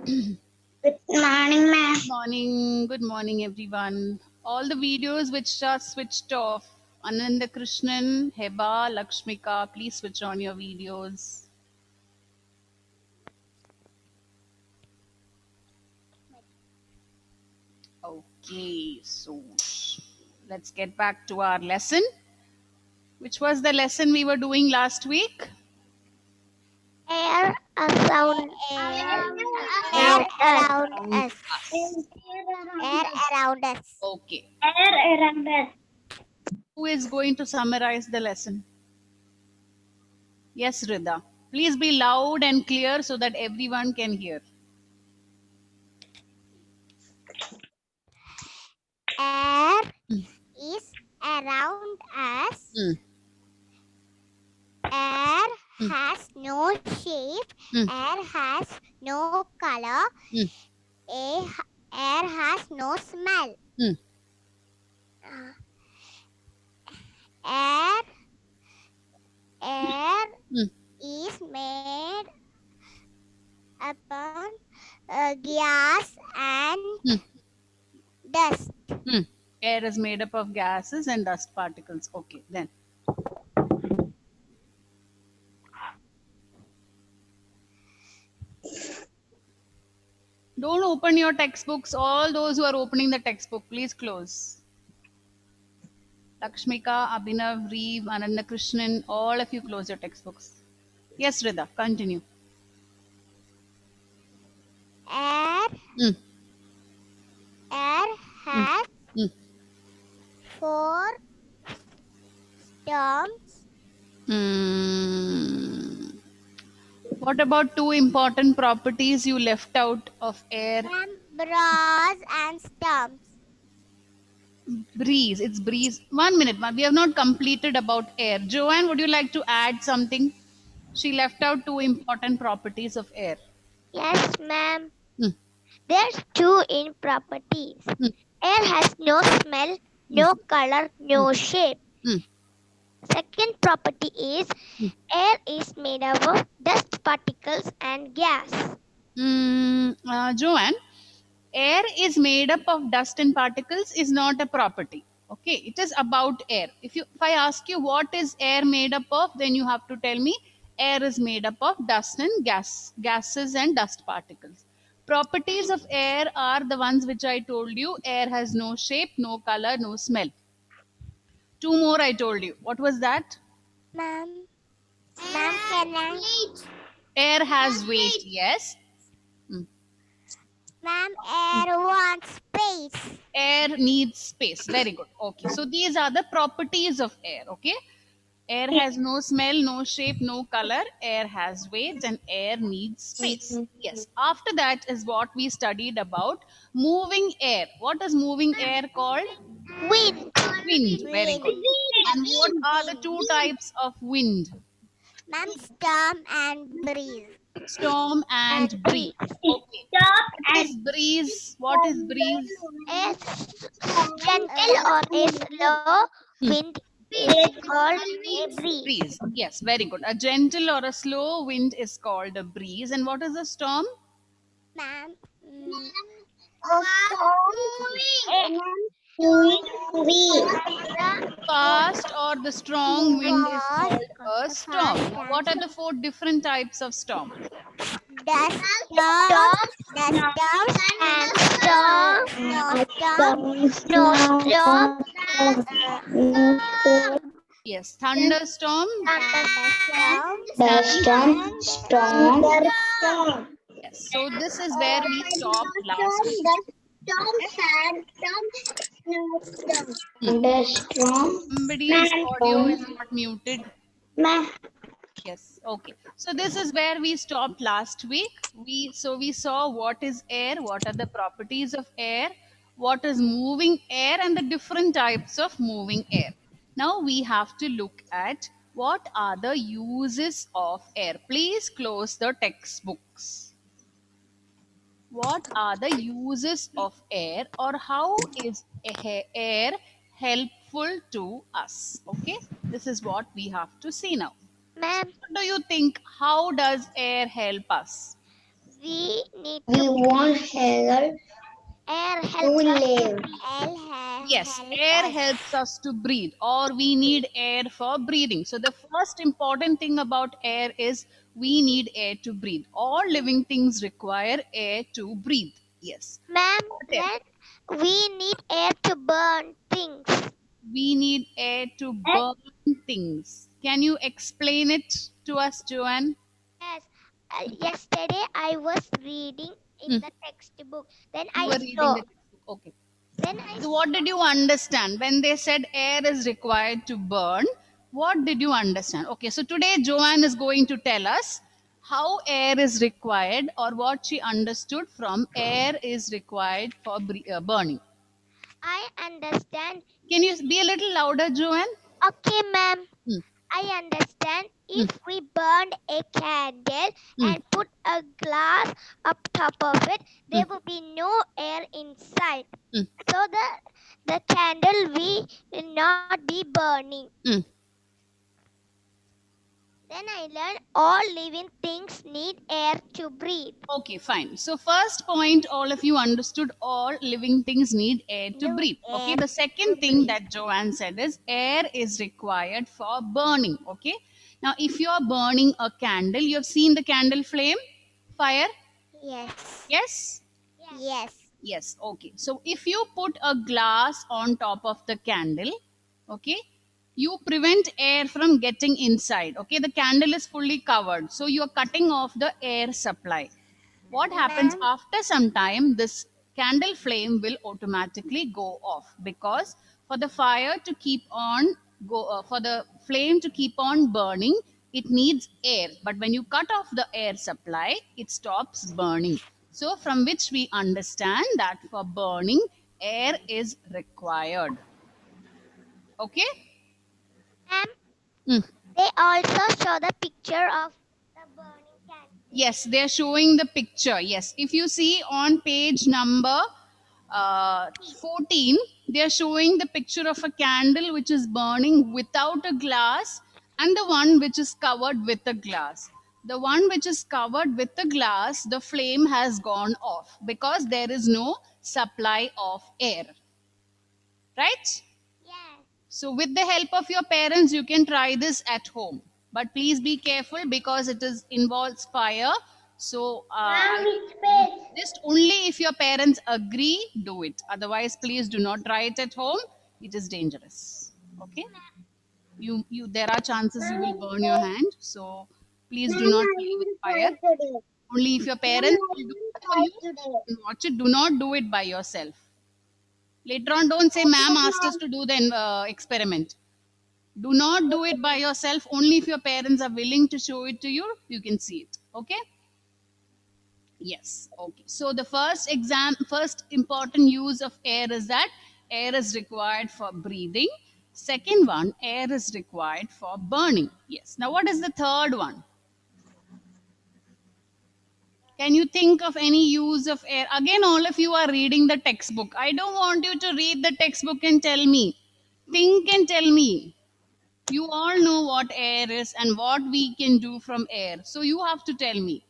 Good morning, ma'am. Good morning, everyone. All the videos which are switched off, Ananda Krishnan, Heba, Lakshmika, please switch on your videos. Okay, so let's get back to our lesson. Which was the lesson we were doing last week? Air around us. Air around us. Okay. Air around us. Who is going to summarize the lesson? Yes, Rida. Please be loud and clear so that everyone can hear. Air is around us. Air has no shape. Air has no color. Air has no smell. Air is made upon gas and dust. Air is made up of gases and dust particles. Okay, then. Don't open your textbooks. All those who are opening the textbook, please close. Lakshmika, Abhinav, Reeve, Ananda Krishnan, all of you close your textbooks. Yes, Rida, continue. Air has 4 storms. What about 2 important properties you left out of air? Breeze and storms. Breeze. It's breeze. 1 minute. We have not completed about air. Joanne, would you like to add something? She left out 2 important properties of air. Yes, ma'am. There's 2 in properties. Air has no smell, no color, no shape. Second property is air is made up of dust particles and gas. Joanne, air is made up of dust and particles is not a property. Okay, it is about air. If I ask you what is air made up of, then you have to tell me air is made up of dust and gases and dust particles. Properties of air are the ones which I told you. Air has no shape, no color, no smell. 2 more I told you. What was that? Ma'am, can I? Air has weight, yes. Ma'am, air wants space. Air needs space. Very good. Okay, so these are the properties of air. Okay, air has no smell, no shape, no color. Air has weight and air needs space. Yes, after that is what we studied about moving air. What is moving air called? Wind. Wind. Very good. And what are the 2 types of wind? Ma'am, storm and breeze. Storm and breeze. Okay. What is breeze? What is breeze? A gentle or a slow wind is called a breeze. Breeze. Yes, very good. A gentle or a slow wind is called a breeze. And what is a storm? Ma'am, Fast or the strong wind is called a storm. Now, what are the 4 different types of storm? Dust storms and storm, Yes, thunderstorm. storm. Yes, so this is where we stopped last week. Somebody's audio is not muted. Yes, okay. So this is where we stopped last week. We saw what is air, what are the properties of air, what is moving air, and the different types of moving air. Now we have to look at what are the uses of air. Please close the textbooks. What are the uses of air, or how is air helpful to us? Okay, this is what we have to see now. Ma'am, What do you think? How does air help us? We want air air to helps us live. Yes, air helps us to breathe, or we need air for breathing. So, the first important thing about air is we need air to breathe. All living things require air to breathe. Yes. Ma'am, What else? then we need air to burn things. We need air to burn things. Can you explain it to us, Joanne? Yes. Yesterday I was reading Hmm. in the textbook. Then You I were reading saw. the textbook. Okay. Then I So, what did you understand when they said air is required to burn? What did you understand? Okay, so today Joanne is going to tell us how air is required or what she understood from air is required for burning. I understand. Can you be a little louder, Joanne? Okay, ma'am. Hmm, I understand. hmm, If we burned a candle hmm, and put a glass up top of it, hmm, there will be no air inside. hmm, So the candle will not be burning. hmm. Then I learned all living things need air to breathe. Okay, fine. So, first point, all of you understood all living things need air to No breathe. Okay, air the to second thing breathe. that Joanne said is air is required for burning. Okay, now if you are burning a candle, you have seen the candle flame, fire, Yes. yes? Yes. Yes, okay. So if you put a glass on top of the candle, okay, you prevent air from getting inside. Okay, the candle is fully covered. So you are cutting off the air supply. What happens Ma'am. after some time, this candle flame will automatically go off because for the fire to keep on for the flame to keep on burning, it needs air. But when you cut off the air supply, it stops burning. So from which we understand that for burning, air is required. Okay. Ma'am, Mm. they also show the picture of the burning candle. Yes, they're showing the picture. Yes, if you see on page number 14, they're showing the picture of a candle which is burning without a glass and the one which is covered with a glass. The one which is covered with the glass, the flame has gone off because there is no supply of air. Right? Yes. So, with the help of your parents, you can try this at home. But please be careful because it is involves fire. So, Ma'am, it's space. just only if your parents agree, do it. Otherwise, please do not try it at home. It is dangerous. Okay? You there are chances you Ma'am, will it's burn your space. hand. So, please do Ma'am, not I play with will fire. try today. Only if your Ma'am, parents I will do will it for try you today. and watch it. Do not do it by yourself. Later on, don't say, "Ma'am asked us to do the experiment." Do not do it by yourself. Only if your parents are willing to show it to you, you can see it. Okay? Yes. Okay. So the first important use of air is that air is required for breathing. Second one, air is required for burning. Yes. Now, what is the third one? Can you think of any use of air? Again, all of you are reading the textbook. I don't want you to read the textbook and tell me. Think and tell me. You all know what air is and what we can do from air. So you have to tell me.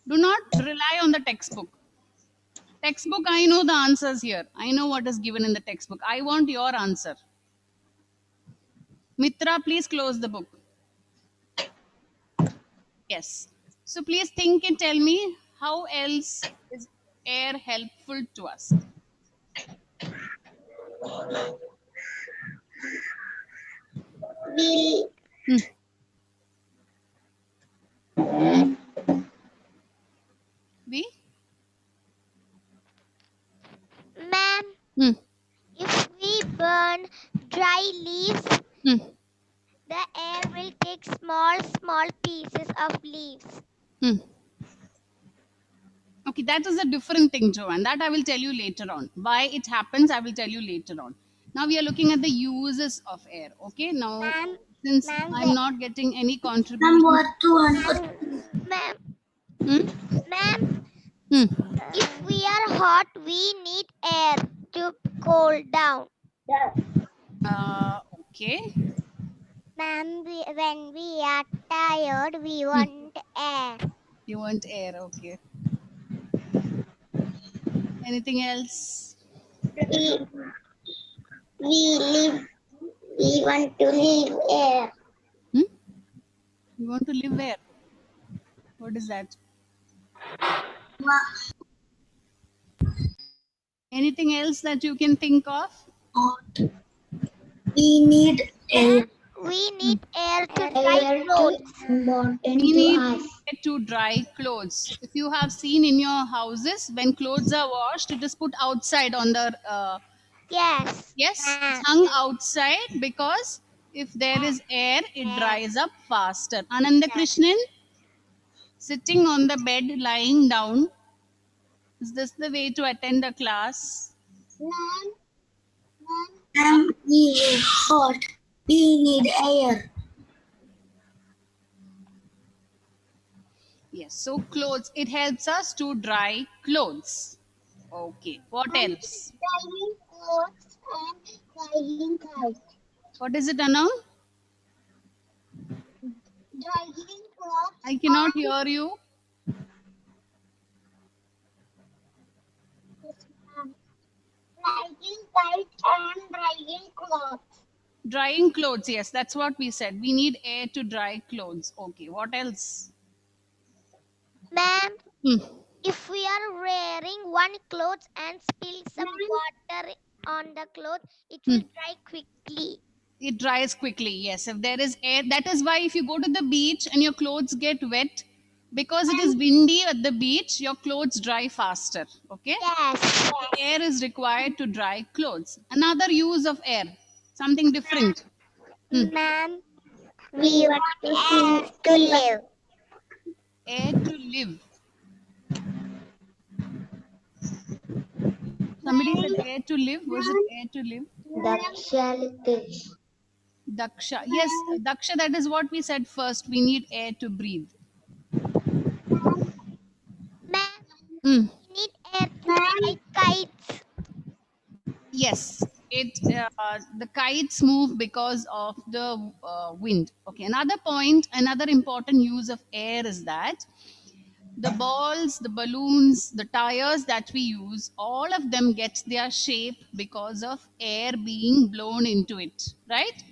Do not rely on the textbook. Textbook, I know the answers here. I know what is given in the textbook. I want your answer. Mitra, please close the book. Yes. So please think and tell me how else is air helpful to us. We Hmm. We? Ma'am, Hmm. if we burn dry leaves, Hmm. the air will take small pieces of leaves. Hmm. Okay, that is a different thing, Joanne. That I will tell you later on. Why it happens, I will tell you later on. Now we are looking at the uses of air. Okay, now Ma'am, since ma'am, I'm not getting any Ma'am, contribution. what to ma'am, Hmm? ma'am, Hmm. if we are hot, we need air to cool down. Okay. Ma'am, when we are tired, we Hmm. want air. You want air, okay. Anything else? We, we want to live air. Hmm? You want to live where? What is that? Anything else that you can think of? We need air. We need air to dry Air clothes. to important We to need us. air to dry clothes. If you have seen in your houses, when clothes are washed, it is put outside on the Yes. yes, it's Ma'am. hung outside because if there is air, it dries up faster. Ananda Krishnan, sitting on the bed, lying down. Is this the way to attend a class? And we are hot. We need air. Yes, so clothes, it helps us to dry clothes. Okay, what else? Drying clothes and drying kites. What is it, Anam? Drying clothes I cannot hear you. and drying kites and drying clothes. Drying clothes, yes, that's what we said. We need air to dry clothes. Okay, what else? Ma'am, Hmm. if we are wearing one clothes and spill some water on the cloth, it will dry quickly. It dries quickly, yes. If there is air, that is why if you go to the beach and your clothes get wet, because it is windy at the beach, your clothes dry faster. Okay? Yes. Air is required to dry clothes. Another use of air, something different. Ma'am, we want air to live. Air to live. Somebody said air to live. Was it air to live? Dakshalitesh. Daksha. Yes, Daksha, that is what we said first. We need air to breathe. Ma'am, Hmm. we need air to fly kites. Yes, it the kites move because of the wind. Okay, another point, another important use of air is that the balls, the balloons, the tires that we use, all of them get their shape because of air being blown into it, right?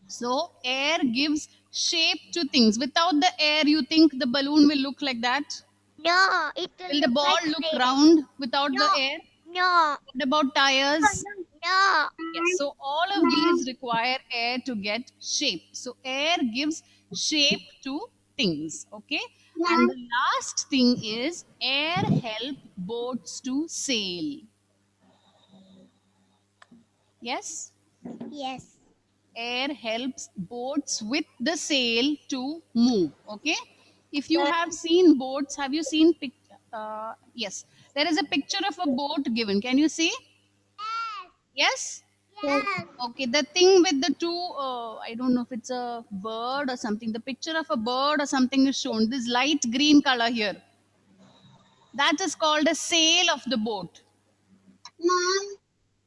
So air gives shape to things. Without the air, you think the balloon will look like that? No, it will Will the look ball like look rain. round without the No, air? no, What about tires? no. Yes, so all of these require air to get shape. So air gives shape to things, okay? And the last thing is air help boats to sail. Yes, Yes. air helps boats with the sail to move, okay? If you have seen boats, have you seen yes, there is a picture of a boat given. Can you see? Yes? Yes. Okay, the thing with the two, I don't know if it's a bird or something. The picture of a bird or something is shown. This light green color here. That is called a sail of the boat.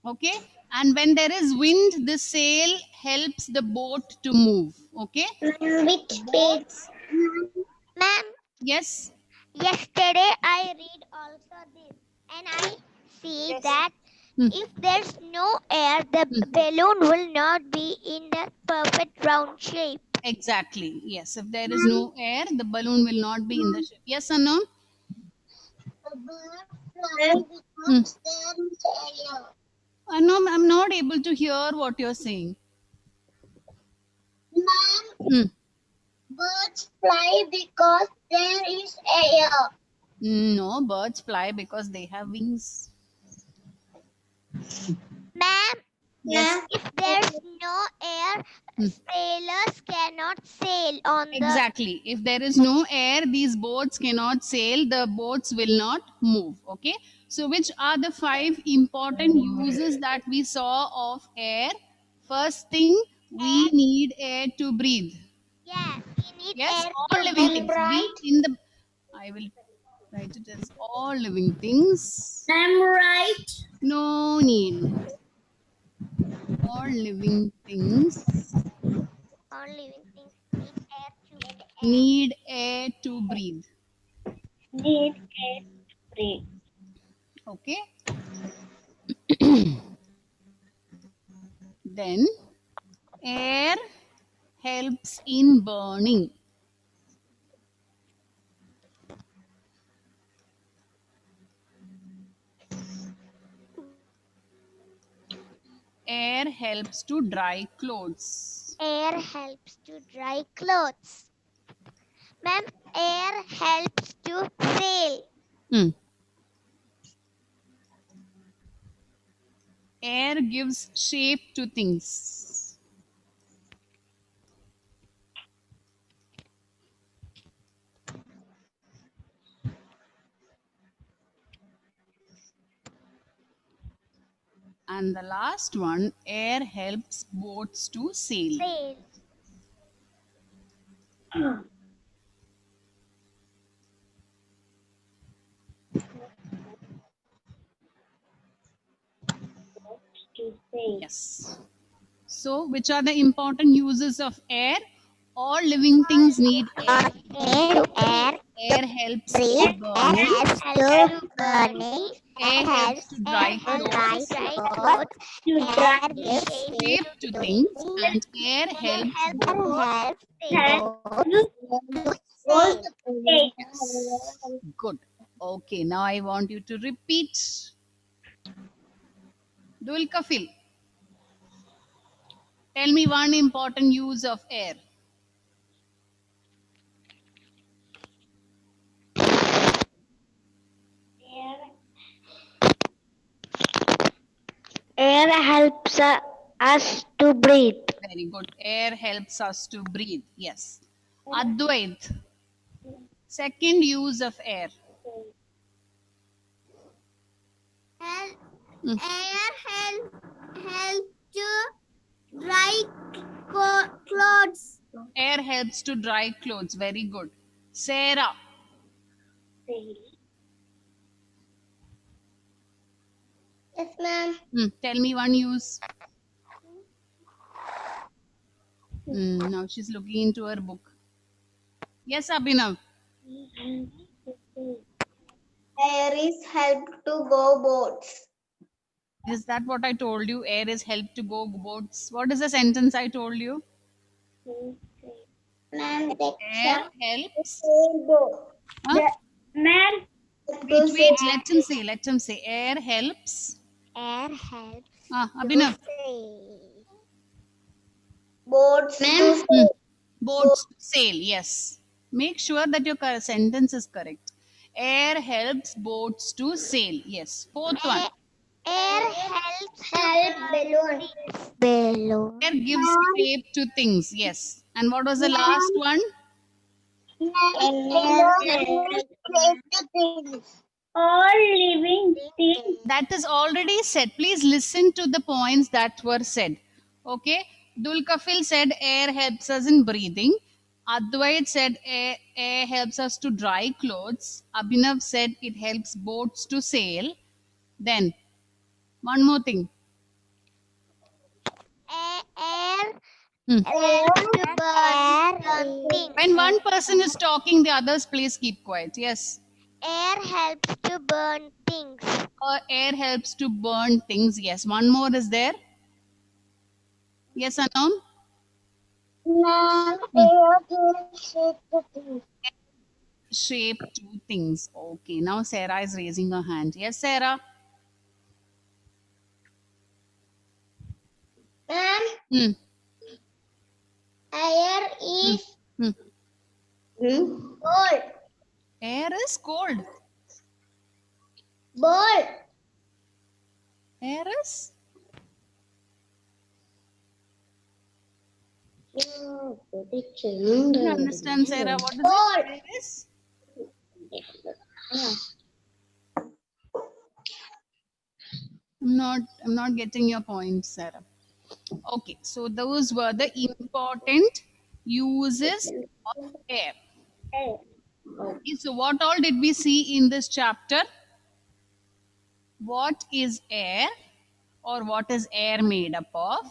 Okay, and when there is wind, the sail helps the boat to move. Okay, Which page? boats. Ma'am, Yes. yesterday I read also this and I see Yes. that Hmm. if there's no air, the Hmm. balloon will not be in the perfect round shape. Exactly. Yes. If there is no air, the balloon will not be in the shape. Yes or no? The bird fly Hmm. because there is air. I'm not able to hear what you're saying. Ma'am, Hmm. birds fly because there is air. No, birds fly because they have wings. Ma'am, Yes. if there's no air, Hmm. sailors cannot sail on the. Exactly. If there is no air, these boats cannot sail, the boats will not move. Okay. So, which are the 5 important uses that we saw of air? First thing, we need air to breathe. Yes, we need Yes, air all to living breathe. things. We in the I will write it as all living things. I'm right. No need. All living things All living things need air to need air to breathe. Need air to breathe. Okay. Then air helps in burning. Air helps to dry clothes. Air helps to dry clothes. Ma'am, air helps to sail. Hmm. Air gives shape to things. And the last one, air helps boats to sail. Sail. Yes. So, which are the important uses of air? All living things need air. Air Air helps breathe. in Air burning. helps to burning. Air helps to dry clothes, Clothes. Air gives shape to things, and air helps both. helps to sail. Yes. Good. Okay, now I want you to repeat. Dul Kafil, tell me one important use of air. Air helps us to breathe. Very good. Air helps us to breathe. Yes. Advait, second use of air. Mm. Air helps to dry clothes. Air helps to dry clothes. Very good. Sarah, Yes, ma'am. tell me one use. Now she's looking into her book. Yes, Abhinav. Air is help to go boats. Is that what I told you? Air is help to go boats. What is the sentence I told you? Man, Air helps. sailboat. Huh? Man, Wait. Let him say. Let him say. Air helps. Air helps Abhinav. sail. boats to Boats to sail. Yes. Make sure that your sentence is correct. Air helps boats to sail. Yes. Fourth one. Air helps help balloon. balloon. Air gives shape to things. Yes. And what was the last one? All living things. That is already said. Please listen to the points that were said. Okay. Dulkafil said air helps us in breathing. Advait said air helps us to dry clothes. Abhinav said it helps boats to sail. Then, one more thing. Air Hmm. helps to burn things. When one person is talking, the others please keep quiet. Yes. Air helps to burn things. Air helps to burn things. Yes. One more is there. Yes, Anam? Air gives shape to things. Shape to things. Okay. Now Sarah is raising her hand. Yes, Sarah. Ma'am, Hmm. air Hmm. is Hmm. cold. Air is cold. Ball. Air is. You You understand, Sarah? What is it? Air is. I'm not getting your point, Sarah. Okay, so those were the important uses of air. Okay, so what all did we see in this chapter? What is air, or what is air made up of?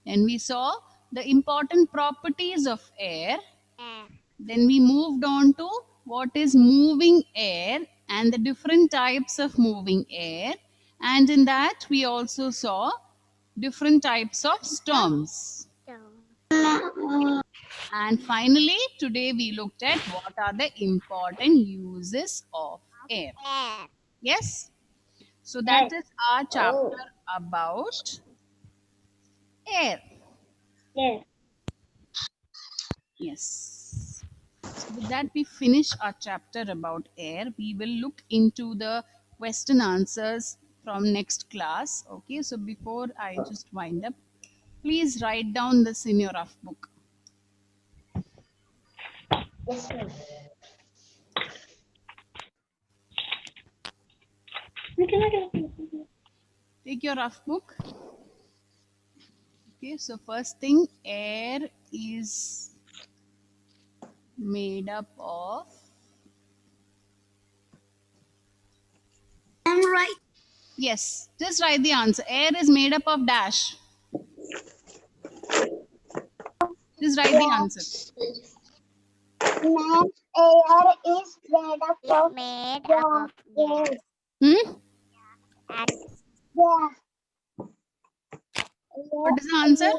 And we saw the important properties of air. Air. Then we moved on to what is moving air and the different types of moving air. And in that, we also saw different types of storms. And finally, today we looked at what are the important uses of air. Air. Yes? So that is our chapter about air. Yes. Yes. So with that, we finish our chapter about air. We will look into the question answers from next class. Okay, so before I just wind up, please write down this in your rough book. Yes, ma'am. Take your rough book. Okay, so first thing, air is made up of. I'm right. Yes, just write the answer. Air is made up of dash. Just write the answer. Ma'am, air is made up of Made up of gas. Hmm? And gas. What is the answer?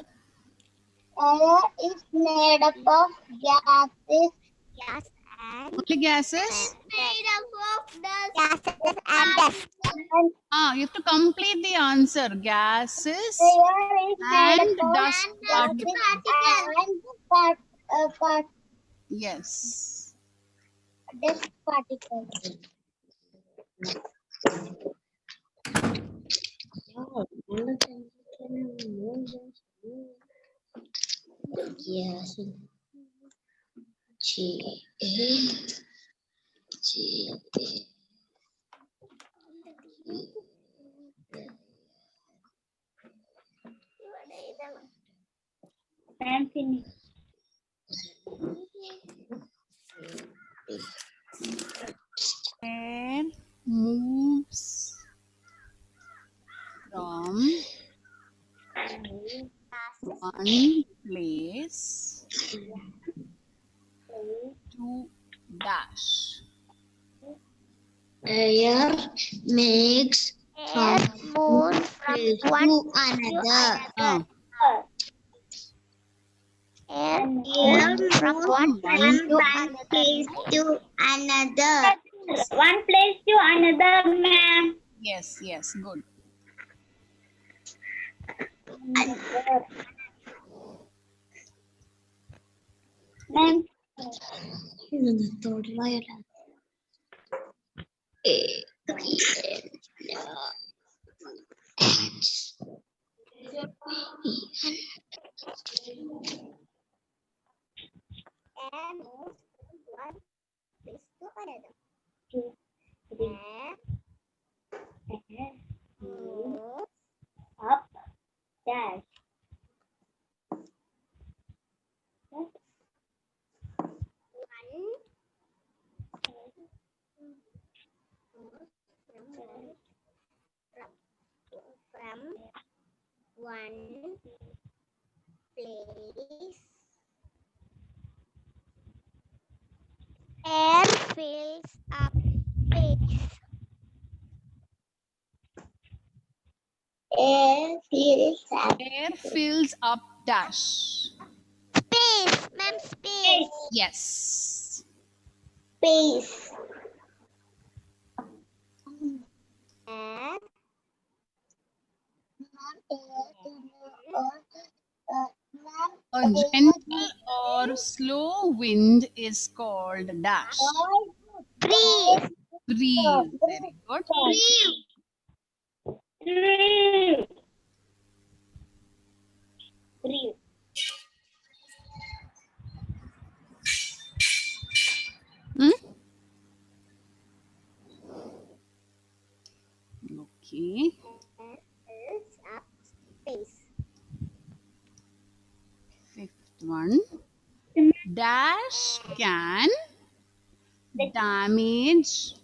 Air is made up of gases. gas and Only gases? Made up of gases and dust. And You have to complete the answer. Gases air is made and up of dust particles. and Yes. dust particles. Yes. I'm finished. Air moves from one place to dash. Air makes Air moves from one to to another. Ah, Air Air moves from one place to another. One place to another, ma'am. yes, yes, good. Ma'am. Air moves from one place to another. Air moves Up, dash. from one place. Air fills up space. Air fills up Air fills up dash. Space, ma'am, space. Yes. space. Air A gentle or slow wind is called dash. breeze. Breeze. Very good. Breathe. Hmm? Okay. Air fills up space. Fifth one. Dash can damage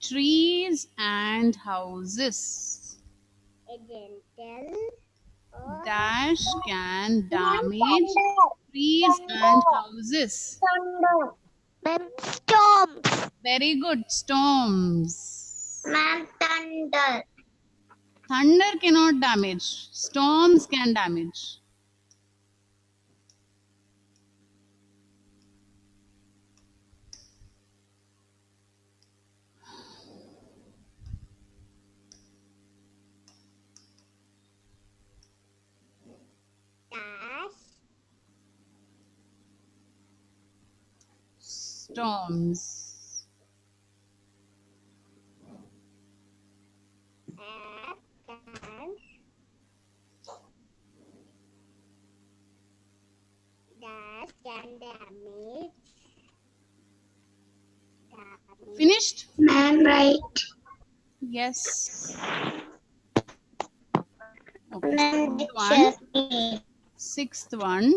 trees and houses. A gentle or Dash can damage Trees and houses. Thunder. Ma'am, storms. Very good. Storms. Ma'am, thunder. Thunder cannot damage. Storms can damage. Dash. Storms. Dash can damage. Finished? Ma'am, right. Yes. Okay. Ma'am, Sixth one. dictionary. Sixth one.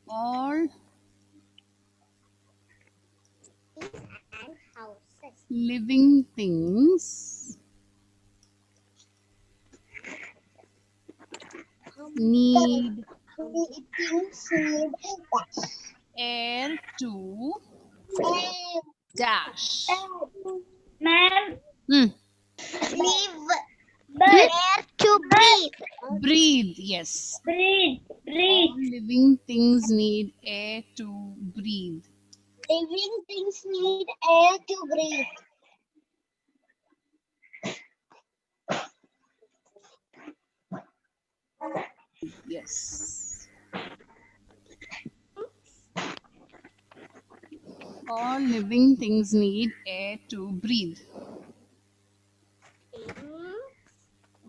All And houses. living things need Things need air to dash. dash. Ma'am, Hmm. live. Air to breathe. Breathe. Yes. Breathe. All living things need air to breathe. Living things need air to breathe. Yes. All living things need air to breathe.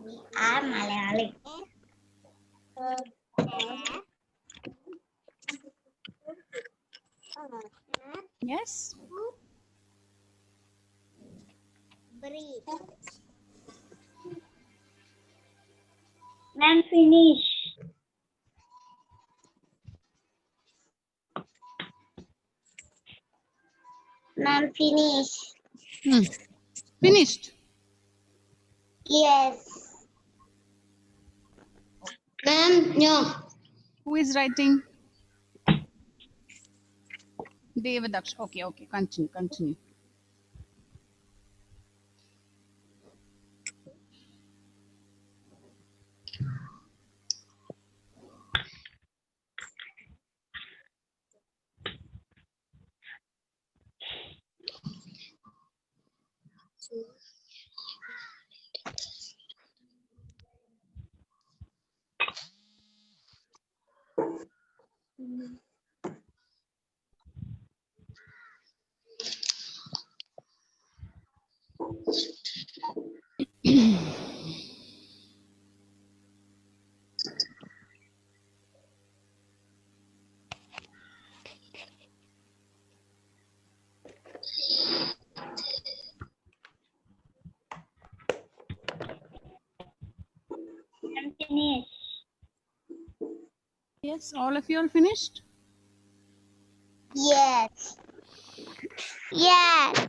We are Malayali. Yes. Breathe. Ma'am, finish. Ma'am, finish. Hmm. Finished. Yes. Ma'am, no. Who is writing? Devadaksh. Okay, okay. Continue. Ma'am, finish. Yes, all of you are finished? Yes. Yes.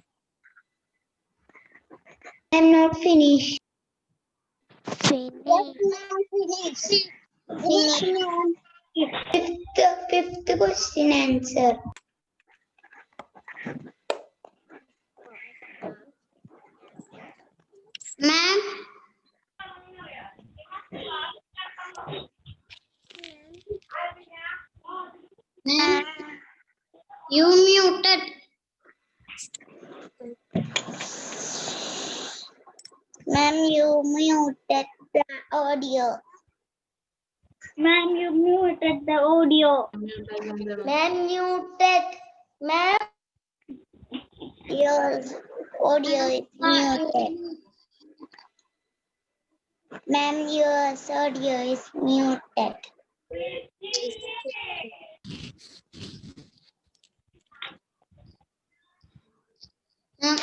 I'm not finished. Finish. Finish. Fifth question answer. Ma'am. Ma'am. You muted. Ma'am, you muted the audio. Ma'am, you muted the audio. Ma'am, muted. Ma'am, your audio is muted. Ma'am, your audio is muted.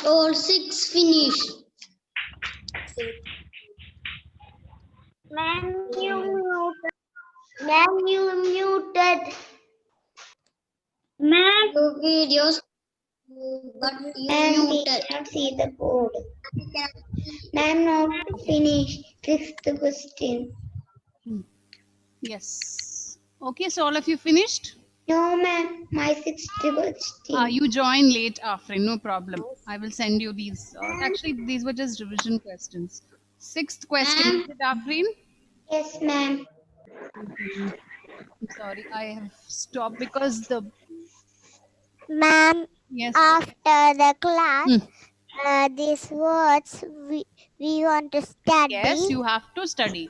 All six finish. Ma'am, you muted. Ma'am, you muted. Ma'am, your videos, but you muted. Cannot see the board. Ma'am, not finished. Fifth question. Yes. Okay, so all of you finished? No, ma'am. My 60 was You joined late, Afrin. No problem. I will send you these. Actually, these were just revision questions. Sixth question, is Ma'am. it, Afrin? Yes, ma'am. I'm sorry, I have stopped because the Ma'am, yes. after the class, these words we want to study. Yes, you have to study.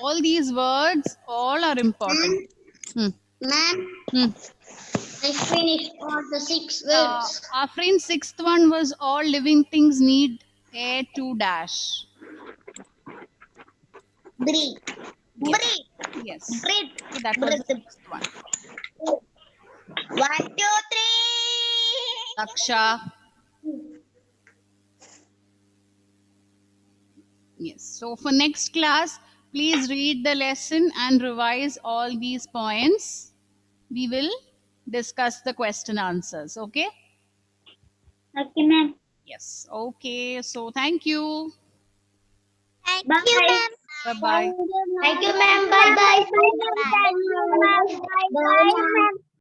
All these words, all are important. Ma'am, I finished all the 6 words. Afrin, sixth one was all living things need air to dash. Breathe. Yes. Breathe. Yes. Breathe. Okay, that was the sixth one. 1, 2, 3. Daksha. Yes. So for next class, please read the lesson and revise all these points. We will discuss the question answers. Okay. Okay, ma'am. Yes. Okay. So thank you. Thank Bye. you, ma'am. Bye bye. Thank you, ma'am. Bye, bye. Bye. Bye, ma'am.